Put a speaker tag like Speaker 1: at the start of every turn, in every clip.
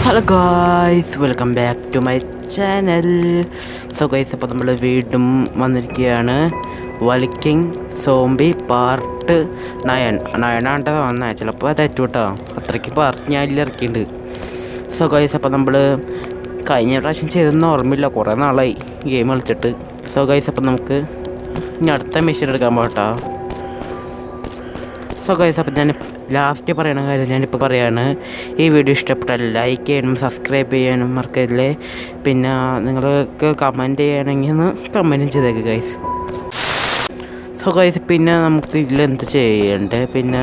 Speaker 1: Hello guys, welcome back to my channel. So guys, അപ്പോൾ നമ്മൾ വീണ്ടും വന്നിരിക്കുകയാണ്. വലിക്കിങ് സോംബി പാർട്ട് 9 വന്നേ. ചിലപ്പോൾ തെറ്റൂട്ടോ, അത്രയ്ക്ക് പാർട്ട് ഞാൻ ഇതിൽ ഇറക്കിയിട്ടുണ്ട്. സോ ഗായ്സ്, അപ്പോൾ നമ്മൾ കഴിഞ്ഞ പ്രാവശ്യം ചെയ്തെന്ന് ഓർമ്മയില്ല, കുറേ നാളായി ഗെയിം കളിച്ചിട്ട്. സോ ഗായ്സ്, അപ്പോൾ നമുക്ക് ഇനി അടുത്ത മിഷൻ എടുക്കാൻ പോകട്ടോ. സോ ഗായ്സ്, അപ്പോൾ ഞാൻ ലാസ്റ്റ് പറയണ കാര്യം ഞാനിപ്പോൾ പറയാണ്. ഈ വീഡിയോ ഇഷ്ടപ്പെട്ടാൽ ലൈക്ക് ചെയ്യാനും സബ്സ്ക്രൈബ് ചെയ്യാനും മറക്കല്ലേ. പിന്നെ നിങ്ങൾക്ക് കമൻറ്റ് ചെയ്യണമെങ്കിൽ ഒന്ന് കമൻറ്റും ചെയ്തേക്ക് ഗൈസ്. സോ ഗൈസ്, പിന്നെ നമുക്ക് ഇതിലെന്ത് ചെയ്യണ്ടേ? പിന്നെ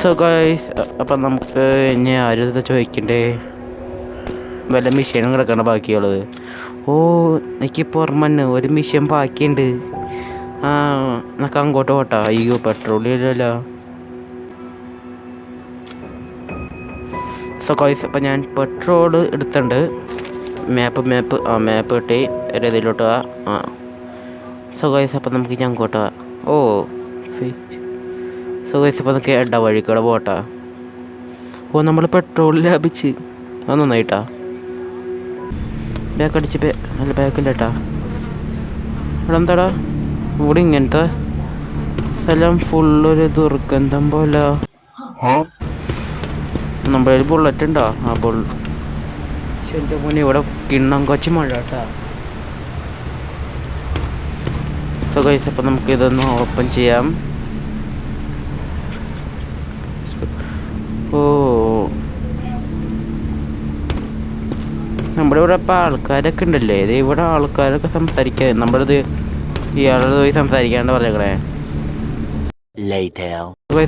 Speaker 1: സോ ഗൈസ്, അപ്പം നമുക്ക് ഇനി ആരും ചോദിക്കണ്ടേ? വല്ല മിഷീനും കിടക്കണ്ട ബാക്കിയുള്ളത്. എനിക്കിപ്പോൾ ഓർമ്മ ഒരു മിഷൻ ബാക്കിയുണ്ട്. നമുക്ക് അങ്ങോട്ട് പോട്ടാ. അയ്യോ, പെട്രോൾ ഇല്ലല്ലോ. സോ ഗൈസ്, അപ്പം ഞാൻ പെട്രോൾ എടുത്തിട്ടുണ്ട്. മാപ്പ് കിട്ടി. ഒരു ഇതിലോട്ട് സോ ഗൈസ്, അപ്പം നമുക്ക് ഞാൻ അങ്ങോട്ട് സോ ഗൈസ്, അപ്പോൾ നമുക്ക് എടാ വഴിക്കൂടെ പോട്ടാ. നമ്മൾ പെട്രോൾ ലാഭിച്ച്. അത് നന്നായിട്ടാ. ബാക്കടിച്ച് അല്ല ബാക്കില്ലേട്ടാ. ഇവിടെ എന്താടാ? ഇവിടെ ഇങ്ങനത്തെ എല്ലാം ഫുള്ളൊരു ദുർഗന്ധം പോലെ. നമ്മുടെ ഒരു ബുള്ളറ്റ് ഉണ്ടോ? എൻ്റെ മോനെ, ഇവിടെ കിണ്ണം കൊച്ചു മഴ കേട്ടാ. സോ ഗൈസ്, അപ്പം നമുക്ക് ഇതൊന്ന് ഓപ്പൺ ചെയ്യാം. നമ്മുടെ ഇവിടെ ഇപ്പം ആൾക്കാരൊക്കെ ഉണ്ടല്ലേ. ഇത് ഇവിടെ ആൾക്കാരൊക്കെ സംസാരിക്കാൻ നമ്മളിത് ഇയാളോട് പോയി സംസാരിക്കാണ്ട് പറഞ്ഞേക്കണേ.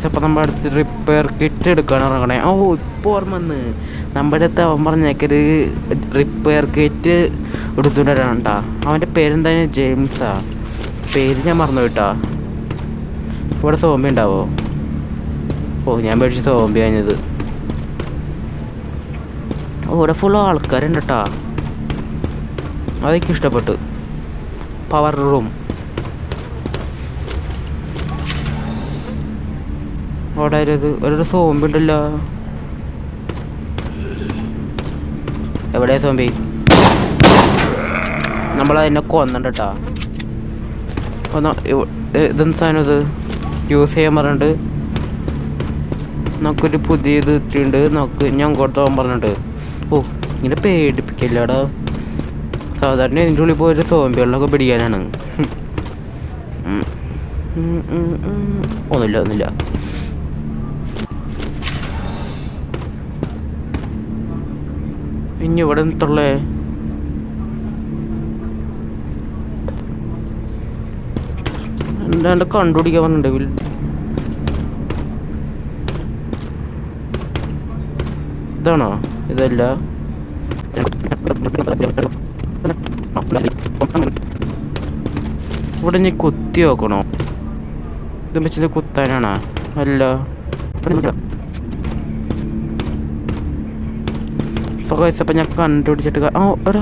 Speaker 1: അപ്പം നമ്മുടെ അടുത്ത് റിപ്പയർ കിറ്റ് എടുക്കാൻ ഇറങ്ങണേ. ഇപ്പോൾ ഓർമ്മ വന്ന് നമ്മുടെ അടുത്ത് അവൻ പറഞ്ഞേക്കൊരു റിപ്പയർ കിറ്റ് എടുത്തുകൊണ്ട് വരാനുണ്ടാ. അവൻ്റെ പേരെന്തായാലും ജെയിംസാ. പേര് ഞാൻ മറന്നു പോയിട്ടാ. ഇവിടെ സോംബി ഉണ്ടാവോ? ഞാൻ മേടിച്ച് സോംബി കഴിഞ്ഞത്. ഇവിടെ ഫുൾ ആൾക്കാരുണ്ട് കേട്ടാ. അതൊക്കെ ഇഷ്ടപ്പെട്ടു. പവർ റൂം അവിടെ ഒരു സോംബി ഉണ്ടല്ലോ. എവിടെയാ സോംബി? നമ്മളതിനെ കൊന്നുണ്ട് കേട്ടാ. ഇതെന്ത് സാധനം ഇത്? യൂസ് ചെയ്യാൻ പറഞ്ഞിട്ട് നമുക്കൊരു പുതിയത് ഇട്ടിട്ടുണ്ട്. നമുക്ക് ഞാൻ അങ്ങോട്ട് പോകാൻ പറഞ്ഞിട്ട്. ഇങ്ങനെ പേടിപ്പിക്കില്ലടാ. സാധാരണ ഇതിൻ്റെ ഉള്ളിൽ പോയൊരു സോംബികളിലൊക്കെ പിടിക്കാനാണ്. ഒന്നുമില്ല. ഇനി ഇവിടെ നിന്നുള്ളേ എന്താണ്ട് കണ്ടുപിടിക്കാൻ പറഞ്ഞിട്ടുണ്ട്. ഇതാണോ? ഇതല്ല. ഇവിടെ നീ കുത്തി നോക്കണോ? ഇത് വെച്ചത് കുത്താനാണോ? അല്ല. അപ്പം ഞാൻ കണ്ടുപിടിച്ചിട്ട് എടാ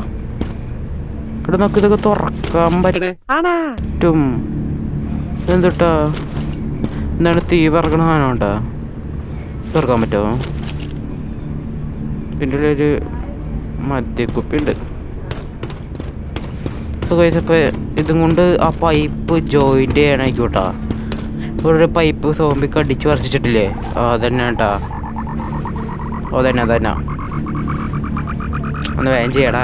Speaker 1: നമുക്ക് ഇതൊക്കെ തുറക്കാൻ പറ്റും. എന്തുട്ടാ? എന്താണ് തീ പറക്കണ സാധനം ഉണ്ടാ? തുറക്കാൻ പറ്റുമോ? ഇതിൻ്റെ ഉള്ളൊരു മദ്യക്കുപ്പി ഉണ്ട്. അപ്പോൾ ഇതും കൊണ്ട് ആ പൈപ്പ് ജോയിൻ്റ് ചെയ്യണമായിക്കോട്ടാ. ഇവിടെ ഒരു പൈപ്പ് സോംബിക്ക് അടിച്ച് പറിച്ചിട്ടില്ലേ? അതന്നെ കേട്ടാ. അതന്നെ ഒന്ന് വേഗം ചെയ്യടാ.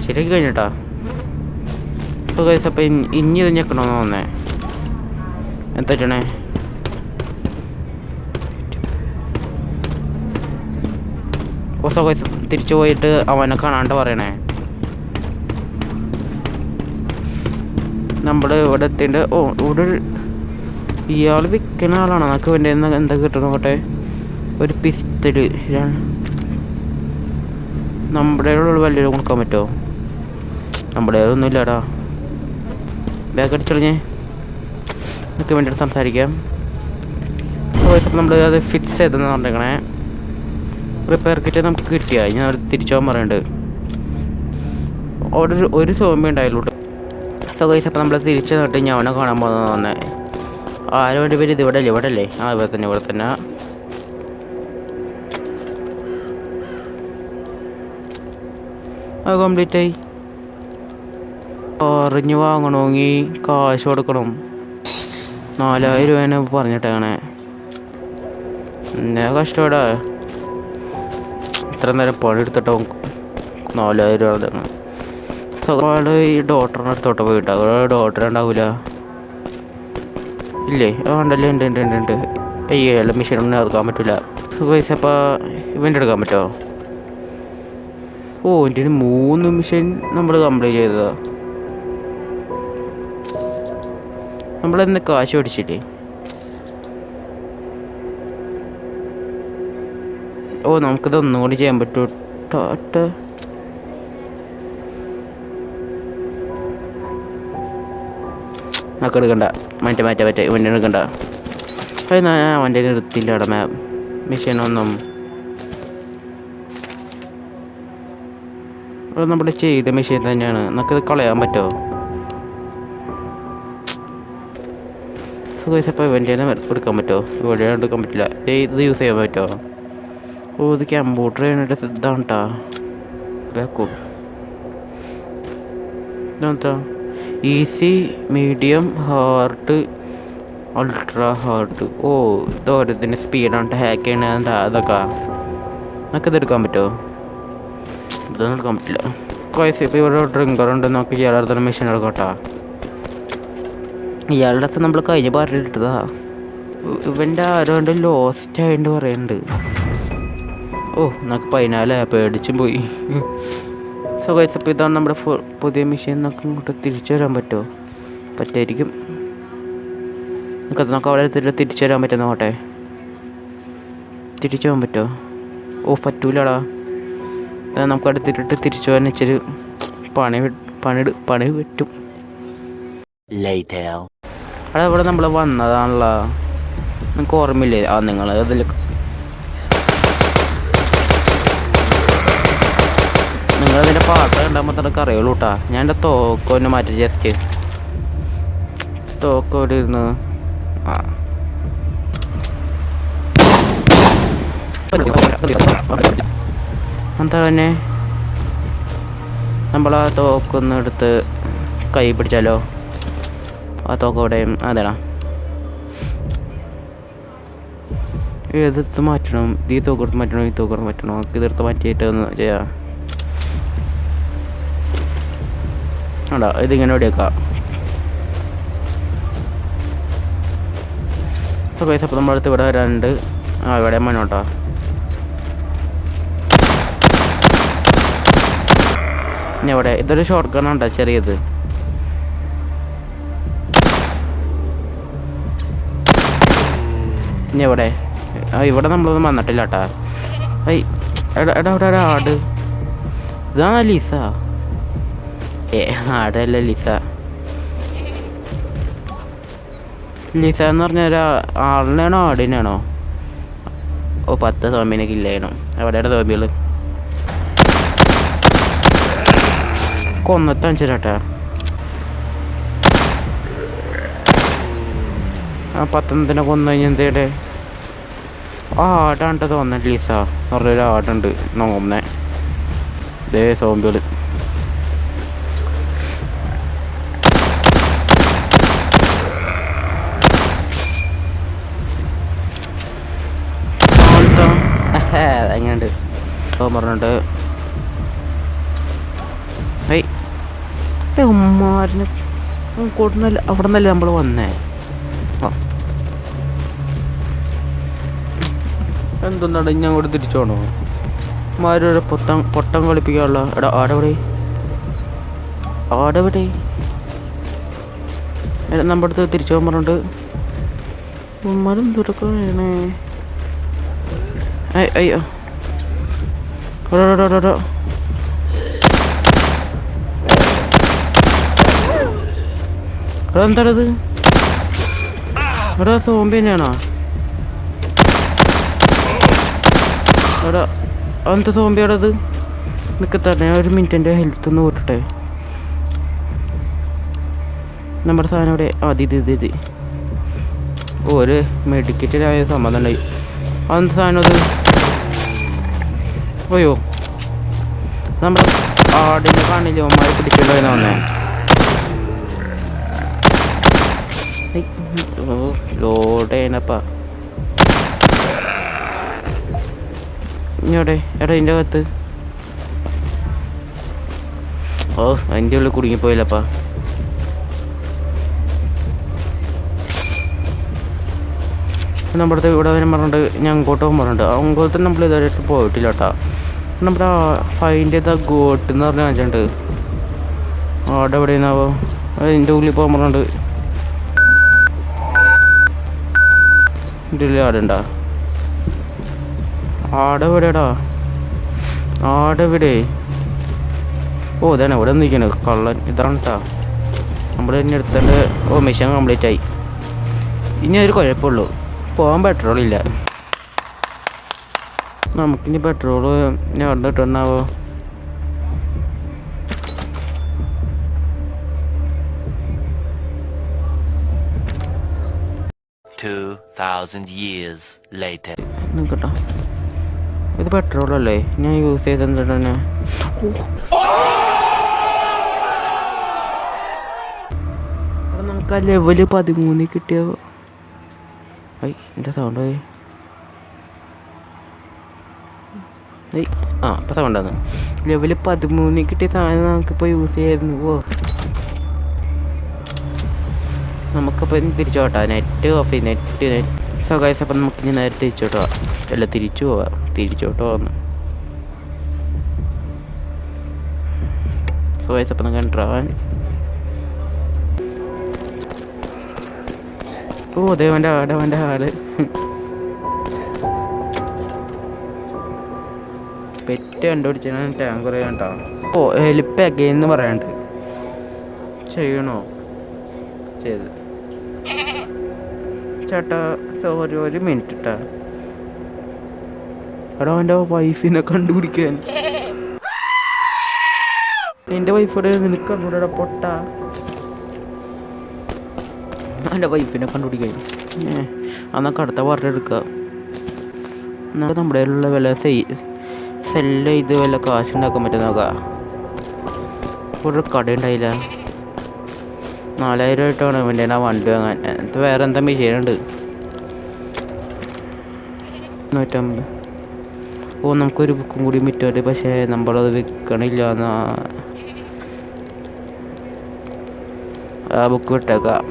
Speaker 1: ശരിയാക്കി കഴിഞ്ഞിട്ടാ. സോ ഗൈസ്, അപ്പം ഇനി ഇത് ഞെക്കണമെന്ന് തോന്നേ. എന്താ ചെയ്യണേ? സോ ഗൈസ്, തിരിച്ചു പോയിട്ട് അവനെ കാണാണ്ട് പറയണേ. നമ്മൾ ഇവിടെ എത്തിണ്ട്. ഇവിടെ ഇയാൾ വിൽക്കുന്ന ആളാണോ? നമുക്ക് വേണ്ടി എന്താ കിട്ടണം നോക്കട്ടെ. ഒരു പിസ്റ്റല്. നമ്മുടെ വലിയ കൊടുക്കാൻ പറ്റുമോ? നമ്മുടെ ഒന്നും ഇല്ലടാ. ബാഗ് അടിച്ചളിഞ്ഞേ. എനിക്ക് വേണ്ടിയിട്ട് സംസാരിക്കാം. നമ്മൾ അത് ഫിക്സ് ചെയ്തെന്ന് പറഞ്ഞേക്കണേ. റിപ്പയർ കിറ്റ് നമുക്ക് കിട്ടിയാ. ഞാൻ അവിടെ തിരിച്ചു പോകാൻ പറയുന്നുണ്ട്. അവിടെ ഒരു സോംബി ഉണ്ടായാലോട്ട്. സോ ഗൈസ്, അപ്പോൾ നമ്മൾ തിരിച്ചു നോട്ട് ഞാൻ അവനെ കാണാൻ പോകുന്നത് തന്നെ. ആരും വേണ്ടി പേര് ഇത് ഇവിടെ അല്ലേ? ഇവിടെ തന്നെ. അത് കംപ്ലീറ്റ് ആയി. അറിഞ്ഞ് വാങ്ങണമെങ്കിൽ കാശ് കൊടുക്കണം. 4000 രൂപേനെ പറഞ്ഞിട്ടങ്ങനെ. എന്നെ കഷ്ടപ്പെടാ ഇത്ര നേരം പണിയെടുത്തിട്ടോ 4000 രൂപ തന്നെ. സവാള് ഈ ഡോക്ടറിൻ്റെ അടുത്തോട്ട് പോയിട്ടോ. അവിടെ ഡോക്ടർ ഉണ്ടാവില്ല ഇല്ലേ? ഉണ്ടല്ലേ, ഉണ്ട്. അയ്യോ എല്ലാം മെഷീനൊന്നും എടുക്കാൻ പറ്റില്ല. സുഖം. അപ്പോൾ ഇവൻ്റ് എടുക്കാൻ പറ്റുമോ? ഓ എൻ്റെ 3 മെഷീൻ നമ്മൾ കംപ്ലീറ്റ് ചെയ്തതാ. നമ്മളെന്ന് കാശ് മേടിച്ചില്ലേ? ഓ നമുക്കിത് ഒന്നും കൂടി ചെയ്യാൻ പറ്റും. നമുക്ക് എടുക്കണ്ട. മറ്റേ വണ്ടി എടുക്കണ്ട. അത് ഞാൻ വണ്ടി നിർത്തില്ല അവിടെ മെഷീനൊന്നും. അത് നമ്മൾ ചെയ്ത മെഷീൻ തന്നെയാണ്. നമുക്കിത് കളയാൻ പറ്റുമോ? സുഖം. വണ്ടി എടുക്കാൻ പറ്റുമോ? ഇവിടെ എടുക്കാൻ പറ്റില്ല. ഇത് യൂസ് ചെയ്യാൻ പറ്റുമോ? ഓ ഇത് കമ്പ്യൂട്ടർ ചെയ്യണ ഇതാണ് കേട്ടോ. ബാക്കോ ഇതെന്താ? Easy, medium, hard, ultra hard. ഓ ഇത് ഓരോതിൻ്റെ സ്പീഡാണ് ഹാക്ക് ചെയ്യണ അതൊക്കെ. നമുക്കിത് എടുക്കാൻ പറ്റുമോ? ഇതൊന്നും എടുക്കാൻ പറ്റില്ല. കോയ്സ് ഇപ്പോൾ ഇവിടെ ഡ്രിങ്കറുണ്ട്. നമുക്ക് ഇയാളുടെ തന്നെ മെഷീൻ എടുക്കട്ടോ. ഇയാളുടെ അടുത്ത് നമ്മൾ കഴിഞ്ഞ പറഞ്ഞിട്ടതാ. ഇവൻ്റെ ആരോണ്ട് ലോസ്റ്റ് ആയിട്ട് പറയുന്നുണ്ട്. ഓ നമുക്ക് 14 പേടിച്ചും പോയി. സോ ഗൈസ് അപ്പോൾ ഇതാണ് നമ്മുടെ പുതിയ മെഷീൻ. നമുക്ക് ഇങ്ങോട്ട് തിരിച്ചു വരാൻ പറ്റുമോ? പറ്റുമായിരിക്കും. നമുക്ക് അവിടെ എടുത്തിട്ട് തിരിച്ചു വരാൻ പറ്റുന്ന നോട്ടെ. തിരിച്ചു പോകാൻ പറ്റുമോ? ഓ പറ്റൂലടാ. നമുക്ക് അടുത്തിട്ട് തിരിച്ചു പോകാൻ ഇച്ചിരി പണി പറ്റും. അവിടെ ഇവിടെ നമ്മൾ വന്നതാണല്ലോ. നിങ്ങൾക്ക് ഓർമ്മയില്ലേ? നിങ്ങൾ അതിൽ നിങ്ങളതിൻ്റെ പാട്ട് കണ്ടാകുമ്പോൾ തന്നെ അറിയുള്ളൂ കേട്ടാ. ഞാൻ എൻ്റെ തോക്കൊന്ന് മാറ്റി ജസ്റ്റ് തോക്കോടെ ഇരുന്ന് എന്താ തന്നെ നമ്മൾ ആ തോക്കൊന്ന് എടുത്ത് കൈ പിടിച്ചാലോ? ആ തോക്കോടെയും അതേടാ. ഏതെടുത്ത് മാറ്റണം? ഈ തോക്കെടുത്ത് മാറ്റണോ? ഈ തോക്കെടുത്ത് മാറ്റണോ? നമുക്ക് ഇതെടുത്ത് മാറ്റിയിട്ട് ഒന്ന് ചെയ്യാം. ആടാ ഇതിങ്ങനെ എവിടെയൊക്കാം. പൈസ അപ്പോൾ നമ്മളടുത്ത് ഇവിടെ വരാനുണ്ട്. ഇവിടെ മണ്ണോട്ടോ. ഇനി എവിടെ? ഇതൊരു ഷോർട്ട് ഗണ്ണാണ്ടോ ചെറിയത്. ഇനി എവിടെ? ഇവിടെ നമ്മളൊന്നും വന്നിട്ടില്ല കേട്ടാ. എടാ ഇവിടെ ഒരാട്. ഇതാണോ ലീസ? ആടല്ല ലിസ. ലിസ എന്ന് പറഞ്ഞ ആളിനാണോ ആടിനാണോ? ഓ 10 സോമ്പിനെ കില്ലായിരുന്നു. എവിടെയാണ് സോമ്പികൾ? കൊന്നത്തഞ്ചിരാട്ടാ. ആ 10 കൊന്നു കഴിഞ്ഞ എന്തേടെ? ആടാണ്ട് തോന്നുന്നു. ലിസ എന്ന് പറഞ്ഞൊരു ആടുണ്ട് നോക്കുന്നേ. ഇതേ സോമ്പികൾ. എങ്ങനെയുണ്ട് പറഞ്ഞിട്ട് ഉമ്മാരിനെ കൊടുന്നല്ല. അവിടെ നിന്നല്ലേ നമ്മൾ വന്നേ. എന്തൊന്നാണ് ഇനി അങ്ങോട്ട് തിരിച്ചോണോ? ഉമ്മാരൊരു പൊട്ടം കളിപ്പിക്കാനുള്ള. എടാ ആടെവിടെ? നമ്മുടെ അടുത്ത് തിരിച്ചു പോകാൻ പറഞ്ഞിട്ട് ഉമ്മാരും ദൂരൊക്കെ വേണേ. അയ്യോ എന്താണത്? എടാ സോംബി തന്നെയാണോ? എടാ എന്ത് സോംബിയാടത്? നിനക്ക് തന്നെ 1 മിനിറ്റ് എൻ്റെ ഹെൽത്ത് ഒന്ന് കൂട്ടട്ടെ. നമ്മുടെ സാധനം ഇവിടെ ഇത് ഒരു മെഡിക്കറ്റിനായ സമ്മതം ഉണ്ടായി. അതെന്ത് സാധനം അത്? അയ്യോ നമ്മുടെ ആടിനെ കാണില്ല ഒമാരി പിടിച്ചോണ്ട് വന്നേ. ലോഡ് ചെയ്യണപ്പാ ഇങ്ങോട്ടെ. എടാ ഇതിൻ്റെ അകത്ത് അതിൻ്റെ ഉള്ളിൽ കുടുങ്ങിപ്പോയില്ലപ്പാ. നമ്മുടെ ഇവിടെ വരെ പറഞ്ഞിട്ട് ഞാൻ അങ്ങോട്ട് പോകാൻ പറഞ്ഞിട്ടുണ്ട്. അങ്ങോട്ട് നമ്മൾ ഇതുവരെയായിട്ട് പോയിട്ടില്ല കേട്ടോ. നമ്മുടെ ഫൈൻ്റെ ഇതാ ഗോട്ട് എന്ന് പറഞ്ഞ വെച്ചിട്ടുണ്ട്. അവിടെ എവിടെ നിന്നാവോ അതിൻ്റെ ഉള്ളിൽ പോകാൻ പറഞ്ഞിട്ടുണ്ട്. ഇതിൻ്റെ ഉള്ളിൽ ആടുണ്ടാ? ആടെവിടെടാ? ആടെവിടെ? ഇതാണ് ഇവിടെ നിൽക്കണത് കള്ളൻ. ഇതാണ് കേട്ടോ നമ്മൾ തന്നെ എടുത്തേണ്ട. മിഷൻ കംപ്ലീറ്റ് ആയി. ഇനി ഒരു കുഴപ്പമുള്ളൂ, പോകാൻ പെട്രോളില്ല. നമുക്കിനി പെട്രോള് ഇനി അവിടെ കിട്ടണാവോ? കേട്ടോ ഇത് പെട്രോളല്ലേ ഞാൻ യൂസ് ചെയ്ത് എന്താണ് നമുക്ക് ആ ലെവല് 13 കിട്ടിയോ? എൻ്റെ സൗണ്ട് ഇപ്പം സൗണ്ടാണ്. ലെവല് 13 കിട്ടിയ സാധനം നമുക്കിപ്പോൾ യൂസ് ചെയ്യായിരുന്നു. നമുക്കപ്പോൾ തിരിച്ചോട്ടാ. നെറ്റ് ഓഫ് ചെയ്ത് നെറ്റ് സോ ഗൈസ് അപ്പം നമുക്കിനി നേരെ തിരിച്ചോട്ടോ. അല്ല തിരിച്ചോട്ടോ വന്ന്. സോ ഗൈസ് അപ്പം നമുക്ക് എൻ്ററാവാൻ. ദേവൻ്റെ ആട് പെറ്റ് കണ്ടുപിടിച്ചാണ് ടാങ്കർ കേട്ടോ. ഹെൽപ്പ് അഗെയിൻ പറയാണ്ട് ചെയ്യണോ? ചെയ്ത് ചേട്ടാ സോറി ഒരു മിനിറ്റ് കേട്ടാ. എടാ എൻ്റെ വൈഫിനെ കണ്ടുപിടിക്കാൻ. എൻ്റെ വൈഫോടെ നിനക്ക് അങ്ങോട്ട് പൊട്ട. എൻ്റെ വൈഫിനെ കണ്ടുപിടിക്കാൻ അന്നൊക്കെ അടുത്ത പാർട്ടി എടുക്കുക. എന്നാൽ നമ്മുടെ കയ്യിലുള്ള വില സെല്ല് ചെയ്ത് വല്ല കാശ് ഉണ്ടാക്കാൻ പറ്റുന്ന നോക്കാം. ഒരു കട ഉണ്ടായില്ല. 4000 ആയിട്ടാണ് ഇവൻ്റെ ആ വണ്ടി വാങ്ങാൻ. വേറെ എന്താ മെഷീനുണ്ട് 150. നമുക്കൊരു ബുക്കും കൂടി വിറ്റുണ്ട്. പക്ഷേ നമ്മളത് വിൽക്കണില്ല എന്നാ ആ ബുക്ക് വിട്ടേക്കാം.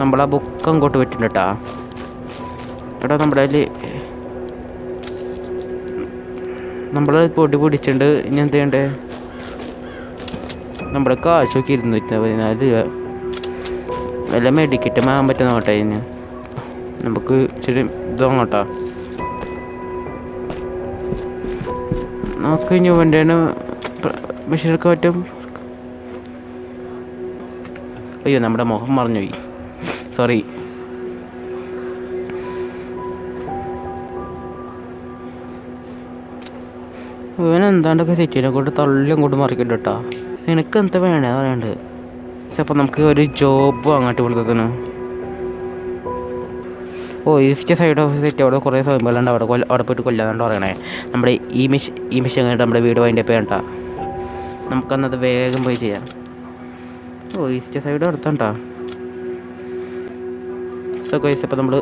Speaker 1: നമ്മളാ ബുക്ക് അങ്ങോട്ട് വിട്ടിട്ടുണ്ട് കേട്ടാ. എടാ നമ്മുടെ കയ്യിൽ നമ്മളത് പൊടി പിടിച്ചിട്ടുണ്ട്. ഇനി എന്ത് ചെയ്യണ്ടേ? നമ്മുടെ കാശൊക്കെ 214 രൂപ. വല്ല മെഡിക്കറ്റ് വാങ്ങാൻ പറ്റുന്ന കേട്ടോ. ഇതിന് നമുക്ക് ഇച്ചിരി ഇതോട്ടാ. നമുക്ക് ഇനി വേണ്ട മെഷീൻ എടുക്കാൻ പറ്റും. അയ്യോ നമ്മുടെ മുഖം മറന്നു പോയി, സോറി. ഇവനെന്താണ്ടൊക്കെ സിറ്റിനെ കൊണ്ട് തള്ളി അങ്ങോട്ട് മറിക്കണ്ട കേട്ടോ. നിനക്ക് എന്താ വേണേ പറയാണ്ട്. അപ്പം നമുക്ക് ഒരു ജോബ് അങ്ങോട്ട് കൊടുത്തതിന്. ഈസ്റ്റ് സൈഡ് ഓഫ് സിറ്റി അവിടെ കുറേ സോമ്പുകളുണ്ട്. അവിടെ പോയിട്ട് കൊല്ലാന്നുണ്ട് പറയണേ. നമ്മുടെ ഈ മിഷൻ കഴിഞ്ഞിട്ട് നമ്മുടെ വീട് അതിൻ്റെ പേണ്ട. നമുക്കന്നത് വേഗം പോയി ചെയ്യാം. ഈസ്റ്റ് സൈഡ് അടുത്തണ്ടാ. സോ ഗൈസ് അപ്പം നമ്മൾ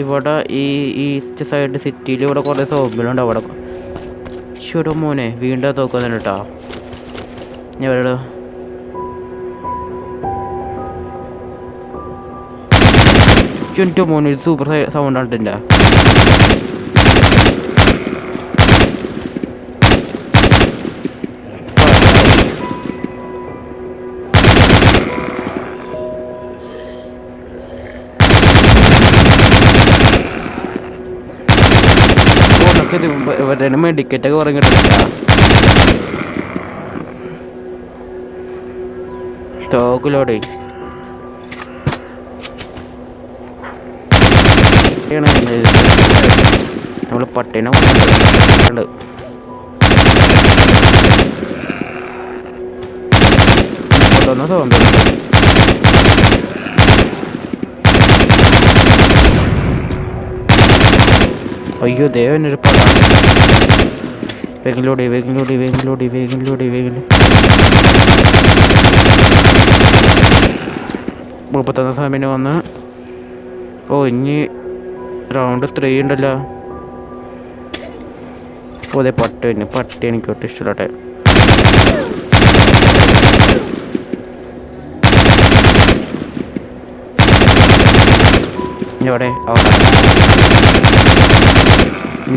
Speaker 1: ഇവിടെ ഈ ഈസ്റ്റ് സൈഡ് സിറ്റിയിൽ ഇവിടെ കുറേ സോമ്പുകളുണ്ട്. അവിടെ ചുടോ മോനെ വീണ്ടും തോക്കുന്നുണ്ട് കേട്ടോ. ഞാൻ ഇവിടെ എൻ്റെ മോനെ സൂപ്പർ സൗണ്ടാണ് എൻ്റെ. ഇവരുടെ മെഡിക്കറ്റൊക്കെ പറഞ്ഞിട്ടില്ല. തോക്കിലോടെ നമ്മൾ പട്ടിനെ ഉണ്ട്. തോന്നുന്നു അയ്യോ ദേവനൊരു വേഗിലോടി വേഗിലോടി വേഗിലോടി വേഗിലോടി വേഗിൽ 31 സമയം വന്ന്. ഓ ഇനി റൗണ്ട് 3 ഉണ്ടല്ലോ. ഓ അതെ പട്ടി എനിക്ക് ഒട്ടും ഇഷ്ടമില്ലാട്ടെ. ഇവിടെ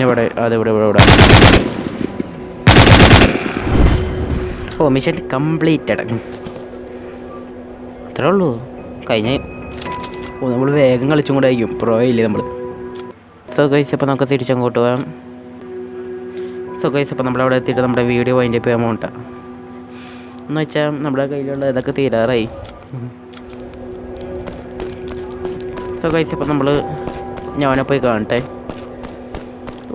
Speaker 1: ഇവിടെ അതെവിടെ ഇവിടെ. ഓ മിഷൻ കംപ്ലീറ്റഡ്. അത്രേ ഉള്ളൂ, കഴിഞ്ഞ്. ഓ നമ്മൾ വേഗം കളിച്ചും കൂടെ ആയിരിക്കും, പ്രോ ഇല്ലേ നമ്മൾ. സോ ഗൈസ് അപ്പോൾ നമുക്ക് തിരിച്ചങ്ങോട്ട് പോകാം. സോ ഗൈസ് അപ്പോൾ നമ്മളവിടെ എത്തിയിട്ട് നമ്മുടെ വീഡിയോ വൈൻഡ് അപ്പ് ചെയ്യാൻ പോകണ്ട എന്ന് വെച്ചാൽ നമ്മുടെ കയ്യിലുള്ള ഇതൊക്കെ തീരാറായി. സോ ഗൈസ് ഇപ്പോൾ നമ്മൾ ഞാനെ പോയി കാണട്ടെ.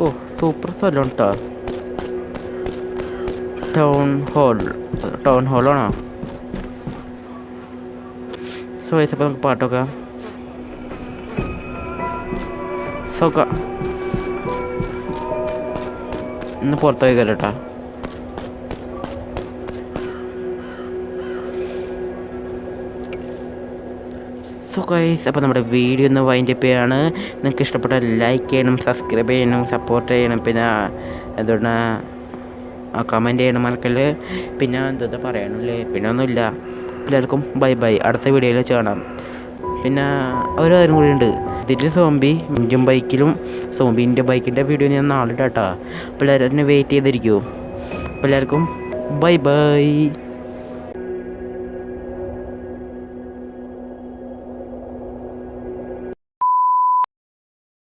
Speaker 1: ഓ സൂപ്പർ സ്ഥലം കേട്ടോ, ടൗൺ ഹോളാണോ? സോ ഗൈസ് അപ്പോൾ നമുക്ക് പാട്ടൊക്കെ സോക്ക ഇന്ന് പുറത്ത് പോയി കേട്ടോ. സോ ഗൈസ് അപ്പോൾ നമ്മുടെ വീഡിയോ ഒന്ന് വൈൻഡ് അപ്പ് ചെയ്യാണ്. നിങ്ങൾക്ക് ഇഷ്ടപ്പെട്ട ലൈക്ക് ചെയ്യണം, സബ്സ്ക്രൈബ് ചെയ്യണം, സപ്പോർട്ട് ചെയ്യണം, പിന്നെ എന്തുകൊണ്ട് കമൻറ്റ് ചെയ്യണം മറക്കല്. പിന്നെ എന്താ പറയാനല്ലേ, പിന്നെ ഒന്നുമില്ല. എല്ലാവർക്കും ബൈ ബൈ, അടുത്ത വീഡിയോയിൽ കാണാം. പിന്നെ ഒരു കാര്യം കൂടി ഉണ്ട്, ഇതിൽ സോംബി ഇന്ത്യൻ ബൈക്കിലും സോംബി ബൈക്കിൻ്റെ വീഡിയോ ഞാൻ നാളെ ഇടാം കേട്ടോ. അപ്പോൾ എല്ലാവരും വെയിറ്റ് ചെയ്തിരിക്കുമോ. അപ്പോൾ എല്ലാവർക്കും ബൈ ബൈ.